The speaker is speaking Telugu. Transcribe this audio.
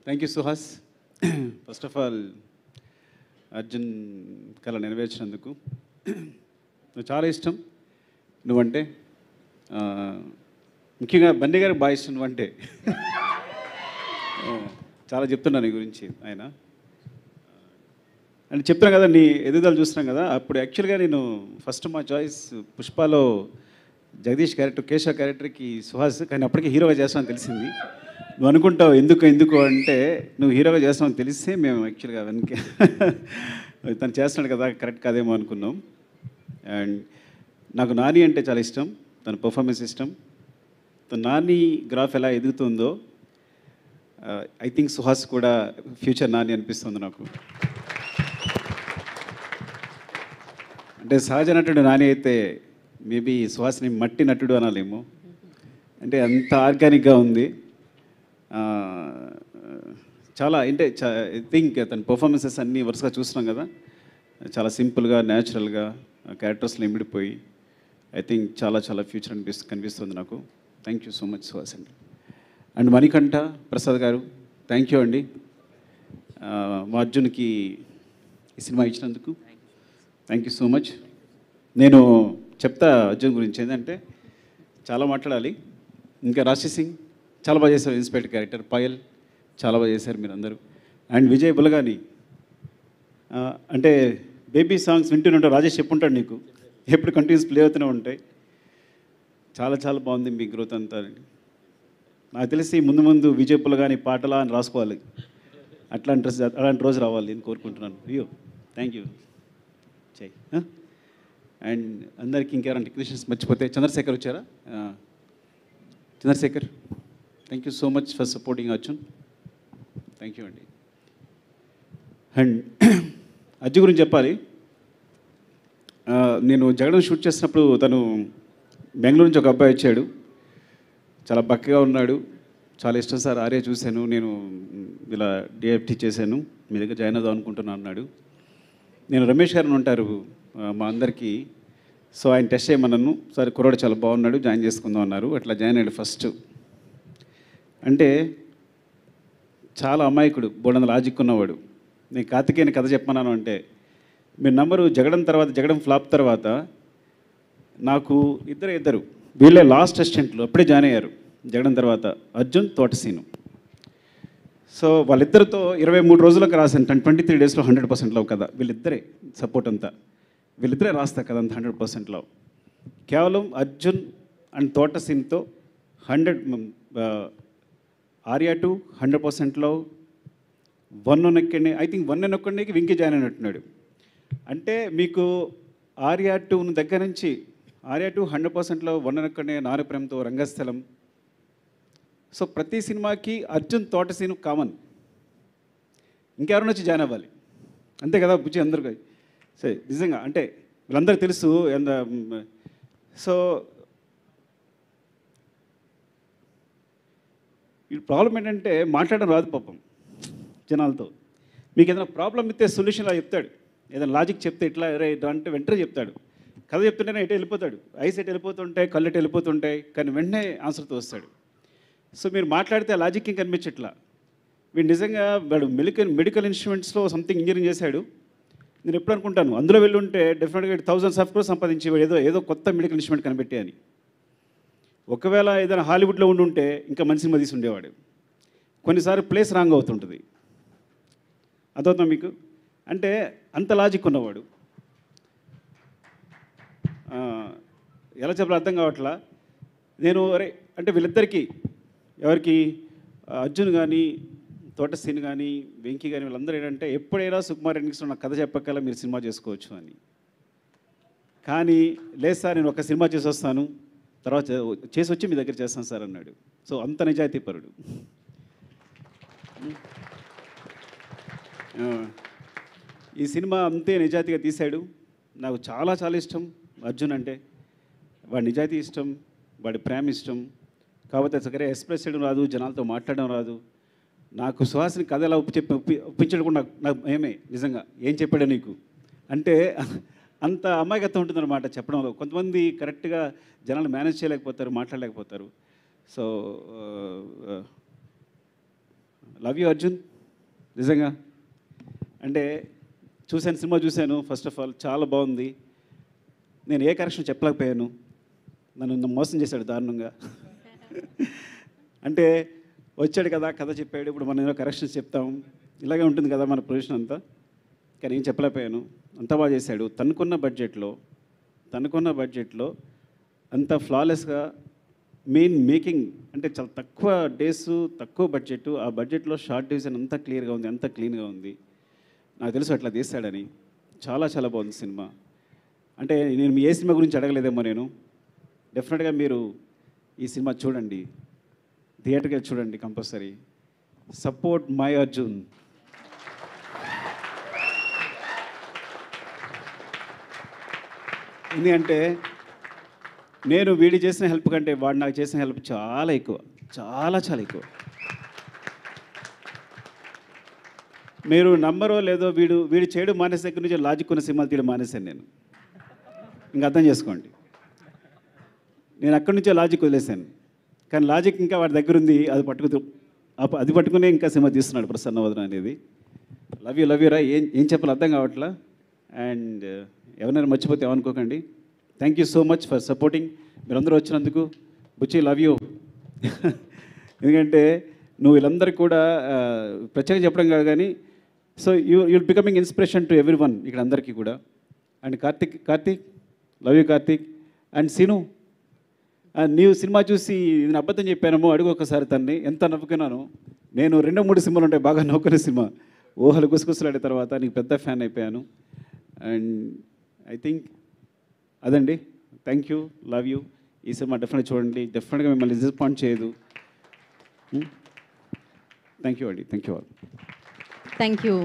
Thank you Suhas. First of all Arjun కళ నెరవేర్చినందుకు నువ్వు చాలా ఇష్టం. నువ్వంటే ముఖ్యంగా బండి గారికి బాగా ఇష్టం. నువ్వంటే చాలా చెప్తున్నా నీ గురించి ఆయన. అని చెప్తున్నాను కదా, నీ ఎదుగుదల చూస్తున్నాం కదా. అప్పుడు యాక్చువల్గా నేను ఫస్ట్ మా చాయిస్ పుష్పలో జగదీష్ క్యారెక్టర్, కేశవ క్యారెక్టర్కి సుహాస్, కానీ అప్పటికి హీరోగా చేస్తామని తెలిసింది. నువ్వు అనుకుంటావు ఎందుకు అంటే నువ్వు హీరోగా చేస్తామని తెలిస్తే మేము యాక్చువల్గా వెనక తను చేస్తున్నాడు కదా కరెక్ట్ కాదేమో అనుకున్నాం. అండ్ నాకు నాని అంటే చాలా ఇష్టం, తన పర్ఫార్మెన్స్ ఇష్టం. తన నాని గ్రాఫ్ ఎలా ఎదుగుతుందో ఐ థింక్ సుహాస్ కూడా ఫ్యూచర్ నాని అనిపిస్తుంది నాకు. అంటే సహజ నటుడు నాని అయితే మేబీ సుహాస్ని మట్టి నటుడు అనాలేమో. అంటే అంత ఆర్గానిక్గా ఉంది. చాలా అంటే ఐ థింక్ తన పర్ఫార్మెన్సెస్ అన్నీ వరుసగా చూస్తున్నాం కదా, చాలా సింపుల్గా న్యాచురల్గా క్యారెక్టర్స్లో ఇమిడిపోయి ఐ థింక్ చాలా చాలా ఫ్యూచర్ కనిపిస్తుంది నాకు. Thank you so much Suhas అండి. అండ్ మణికంఠ ప్రసాద్ గారు థ్యాంక్ యూ అండి, మా అర్జున్కి ఈ సినిమా ఇచ్చినందుకు థ్యాంక్ యూ సో మచ్. నేను చెప్తా అర్జున్ గురించి ఏంటంటే చాలా మాట్లాడాలి. ఇంకా రాశి సింగ్ చాలా బాగా చేశారు, ఇన్స్పెక్టర్ క్యారెక్టర్. పాయల్ చాలా బాగా చేశారు మీరందరూ. అండ్ విజయ్ బులగాని అంటే బేబీ సాంగ్స్ వింటూనే ఉంటావు, రాజేష్ చెప్పుంటాడు నీకు, ఎప్పుడు కంటిన్యూస్ ప్లే అవుతూనే ఉంటాయి. చాలా చాలా బాగుంది మీ గ్రోత్ అంతా. నాకు తెలిసి ముందు విజయ్ బులగాని పాటలా అని రాసుకోవాలి, అలాంటి రోజు రావాలి అని కోరుకుంటున్నాను. అయ్యో థ్యాంక్ యూ చెయ్. అండ్ అందరికీ ఇంకెవరైనా టెక్నీషియన్స్ మర్చిపోతే చంద్రశేఖర్ వచ్చారా? Chandrashekar thank you so much for supporting Arjun. Thank you అండి. అండ్ అర్జున్ గురించి చెప్పాలి. నేను జగడం షూట్ చేసినప్పుడు తను బెంగళూరు నుంచి ఒక అబ్బాయి వచ్చాడు, చాలా బక్కగా ఉన్నాడు. చాలా ఇష్టం సార్ ఆర్య చూశాను, నేను ఇలా డిఎఫ్టీ చేశాను, మీ దగ్గర జాయిన్ అవుదాం అనుకుంటున్నాను అన్నాడు. నేను రమేష్ గారిని ఉంటారు మా అందరికీ, సో ఆయన టెస్ట్ చేయమన్నాను. సరే కుర్రాడు చాలా బాగున్నాడు, జాయిన్ చేసుకుందాం అన్నారు. అట్లా జాయిన్ అయ్యాడు. ఫస్ట్ అంటే చాలా అమాయకుడు, బోడంత లాజిక్ ఉన్నవాడు. నేను కార్తికేయని కథ చెప్పమన్నాను అంటే మీరు నంబరు. జగడం ఫ్లాప్ తర్వాత నాకు ఇద్దరు వీళ్ళే లాస్ట్ అసిస్టెంట్లు అప్పుడే జాయిన్ అయ్యారు జగడం తర్వాత, అర్జున్, తోటసీను. సో వాళ్ళిద్దరితో 23 రోజులకు రాశాను. 23 డేస్లో 100% లవ్ కదా. వీళ్ళిద్దరే సపోర్ట్ అంతా, వీళ్ళిద్దరే రాస్తా కదా అంత 100% లవ్. కేవలం అర్జున్ అండ్ తోటసీన్తో 100 Arya to 100% love. 1 I think 1 Venky join అయినట్టున్నాడు. అంటే మీకు ఆర్యా 2 దగ్గర నుంచి ఆర్యా 2 100% లవ్, 1 నారు ప్రేమతో, రంగస్థలం. సో ప్రతి సినిమాకి అర్జున్ తోటసీను కామన్, ఇంకెవరైనా వచ్చి జాయిన్ అవ్వాలి అంతే కదా బుజ్జి అందరికీ. సరే నిజంగా అంటే వీళ్ళందరికీ తెలుసు. సో ఈ ప్రాబ్లం ఏంటంటే మాట్లాడడం రాదు పాపం జనాలతో. మీకు ఏదైనా ప్రాబ్లం ఇస్తే సొల్యూషన్ అలా చెప్తాడు, ఏదైనా లాజిక్ చెప్తే ఇట్లా ఇట్లా అంటే వెంటనే చెప్తాడు. కథ చెప్తుంటేనే ఎటు వెళ్ళిపోతాడు, ఐస్ ఎటు వెళ్ళిపోతుంటాయి, కళ్ళు ఎటు వెళ్ళిపోతుంటాయి, కానీ వెంటనే ఆన్సర్తో వస్తాడు. సో మీరు మాట్లాడితే ఆ లాజిక్ ఏం కనిపించట్లా. వీడు నిజంగా వాడు మెడికల్ ఇన్స్ట్రుమెంట్స్లో సంథింగ్ ఇంజనీరింగ్ చేశాడు. నేను ఎప్పుడు అనుకుంటాను అందులో వెళ్ళుంటే డెఫినెట్గా 1000s ఆఫ్ క్రోర్స్ సంపాదించేవాడు, ఏదో కొత్త మెడికల్ ఇన్స్ట్రుమెంట్ కనిపెట్టే అని. ఒకవేళ ఏదైనా హాలీవుడ్లో ఉండుంటే ఇంకా మంచి సినిమా తీసి ఉండేవాడు. కొన్నిసార్లు ప్లేస్ రాంగ్ అవుతుంటుంది, అదవుతాం మీకు. అంటే అంత లాజిక్ ఉన్నవాడు. ఎలా చెప్పాలో అర్థం కావట్లా. నేను అంటే వీళ్ళిద్దరికీ ఎవరికి అర్జున్ కానీ తోటసీన్ కానీ వెంకీ కానీ వీళ్ళందరూ ఏంటంటే ఎప్పుడైనా సుకుమార్ ఎన్నికలో నాకు కథ చెప్పగల మీరు సినిమా చేసుకోవచ్చు అని. కానీ లేదు సార్ నేను ఒక సినిమా చేసి వస్తాను, తర్వాత చేసి వచ్చి మీ దగ్గర చేస్తాను సార్ అన్నాడు. సో అంత నిజాయితీ పరుడు. ఈ సినిమా అంతే నిజాయితీగా తీశాడు. నాకు చాలా చాలా ఇష్టం అర్జున్ అంటే. వాడి నిజాయితీ ఇష్టం, వాడి ప్రేమ ఇష్టం. కాకపోతే సరే ఎక్స్ప్రెస్ చేయడం రాదు, జనాలతో మాట్లాడడం రాదు. నాకు సుహాసిని కథ ఎలా ఒప్పించడం కూడా నాకు ఏమే నిజంగా ఏం చెప్పాడు నీకు అంటే అంత అమాయకత్వం ఉంటుందన్నమాట చెప్పడంలో. కొంతమంది కరెక్ట్గా జనాలు మేనేజ్ చేయలేకపోతారు, మాట్లాడలేకపోతారు. సో లవ్ యూ అర్జున్, నిజంగా. అంటే సినిమా చూశాను. ఫస్ట్ ఆఫ్ ఆల్ చాలా బాగుంది. నేను ఏ కరెక్షన్ చెప్పలేకపోయాను. నన్ను మోసం చేశాడు దారుణంగా. అంటే వచ్చాడు కదా, కథ చెప్పాడు, ఇప్పుడు మనం ఏదో కరెక్షన్స్ చెప్తాం, ఇలాగే ఉంటుంది కదా మన పొజిషన్ అంతా. కానీ ఏం చెప్పలేకపోయాను. అంత బాగా చేశాడు. తనకున్న బడ్జెట్లో అంత ఫ్లాలెస్గా మేకింగ్ అంటే చాలా తక్కువ డేస్, తక్కువ బడ్జెట్. ఆ బడ్జెట్లో షార్ట్ డివిజన్ అంతా క్లియర్గా ఉంది, అంత క్లీన్గా ఉంది. నాకు తెలుసు అట్లా తీస్తాడని. చాలా చాలా బాగుంది సినిమా. అంటే నేను ఏ సినిమా గురించి అడగలేదేమో నేను. డెఫినెట్గా మీరు ఈ సినిమా చూడండి, థియేటర్కి వెళ్ళి చూడండి కంపల్సరీ. Support my Arjun. ఎందుకంటే నేను వీడి చేసిన హెల్ప్ కంటే వాడు నాకు చేసిన హెల్ప్ చాలా ఎక్కువ, చాలా చాలా ఎక్కువ. మీరు నమ్మరో లేదో, వీడు చేయడం మానేసే దగ్గర నుంచి లాజిక్ ఉన్న సినిమాలు తీయడం మానేశాను నేను. ఇంకా అర్థం చేసుకోండి. నేను అక్కడి నుంచే లాజిక్ వదిలేశాను. కానీ లాజిక్ ఇంకా వాడి దగ్గర ఉంది. అది పట్టుకునే ఇంకా సినిమా తీస్తున్నాడు ప్రసన్నవదన అనేది. లవ్ యూ రా. ఏం చెప్పాలి అర్థం కావట్లా. అండ్ ఎవరైనా మర్చిపోతే ఏమనుకోకండి. Thank you so much for supporting. మీరందరూ వచ్చినందుకు. Buchi love you. ఎందుకంటే నువ్వు వీళ్ళందరికీ కూడా ప్రత్యేకంగా చెప్పడం కాదు కానీ, so you'll becoming inspiration to everyone ఇక్కడ అందరికీ కూడా. And Karthik love you Karthik. And Seenu, నీవు సినిమా చూసి నేను అబద్ధం చెప్పానేమో అడుగు ఒకసారి తన్ని. ఎంత నవ్వుకున్నాను నేను. 2-3 సినిమాలు ఉంటాయి బాగా నవ్వుకునే సినిమా. ఊహలు గుసగుసలాడే తర్వాత నీకు పెద్ద ఫ్యాన్ అయిపోయాను. అండ్ ఐ థింక్ అదండి. Thank you, love you. ఈ సినిమా డెఫినెట్గా చూడండి. డెఫినెట్గా మిమ్మల్ని డిసప్పాయింట్ చేయదు. థ్యాంక్ యూ అండి. Thank you all. Thank you.